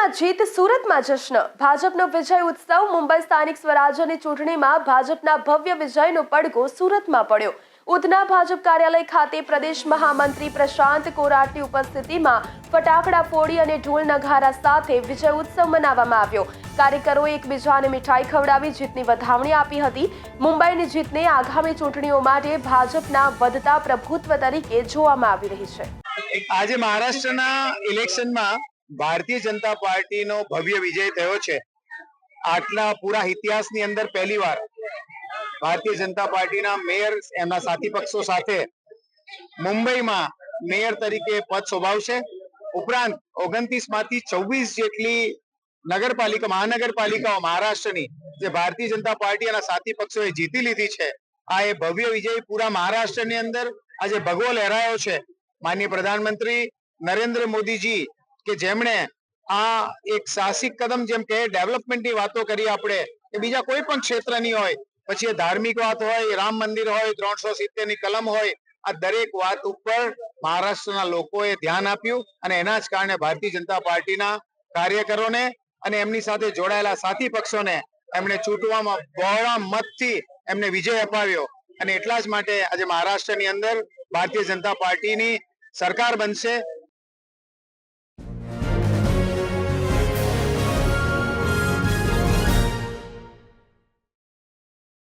મુંબઈમાં જીત, સુરતમાં જશ્ન. ભાજપનો વિજય ઉત્સવ. મુંબઈ સ્થાનિક સ્વરાજ્યની ચૂંટણીમાં ભાજપના ભવ્ય વિજયનો પડઘો સુરતમાં પડ્યો. ઉધના ભાજપ કાર્યાલય ખાતે પ્રદેશ મહામંત્રી પ્રશાંત કોરાટની ઉપસ્થિતિમાં ફટાકડા ફોડી અને ઢોલ નગારા સાથે વિજય ઉત્સવ મનાવવામાં આવ્યો. કાર્યકરોએ એકબીજાને મીઠાઈ ખવડાવી જીતની વધામણી આપી હતી. મુંબઈની જીતને આગામી ચૂંટણીઓ માટે ભાજપના વધતા પ્રભુત્વ તરીકે જોવામાં આવી રહી છે. આજે મહારાષ્ટ્રના ઇલેક્શનમાં ભારતીય જનતા પાર્ટીનો ભવ્ય વિજય થયો છે. આટલા પૂરા ઇતિહાસની અંદર પહેલીવાર ભારતીય જનતા પાર્ટીના મેયર એમના સાથી પક્ષો સાથે મુંબઈમાં મેયર તરીકે પદ શોભાવશે. ઉપરાંત 29 માંથી 24 જેટલી મહાનગરપાલિકાઓ મહારાષ્ટ્રની જે ભારતીય જનતા પાર્ટી અને સાથી પક્ષોએ જીતી લીધી છે. આ એ ભવ્ય વિજય પૂરા મહારાષ્ટ્રની અંદર આજે ભગવો લહેરાયો છે. માનનીય પ્રધાનમંત્રી નરેન્દ્ર મોદીજી કે જેમણે આ એક સાહસિક કદમ, જેમ કે ડેવલપમેન્ટની વાતો કરી આપણે, કે બીજા કોઈ પણ ક્ષેત્રની હોય, પછી એ ધાર્મિક વાત હોય, રામ મંદિર હોય, 370 ની કલમ હોય, આ દરેક વાત ઉપર મહારાષ્ટ્રના લોકોએ ધ્યાન આપ્યું અને એના જ કારણે ભારતીય જનતા પાર્ટીના કાર્યકરોને અને એમની સાથે જોડાયેલા સાથી પક્ષોને એમણે ચૂંટવામાં બહોળા મતથી એમને વિજય અપાવ્યો. અને એટલા જ માટે આજે મહારાષ્ટ્રની અંદર ભારતીય જનતા પાર્ટીની સરકાર બનશે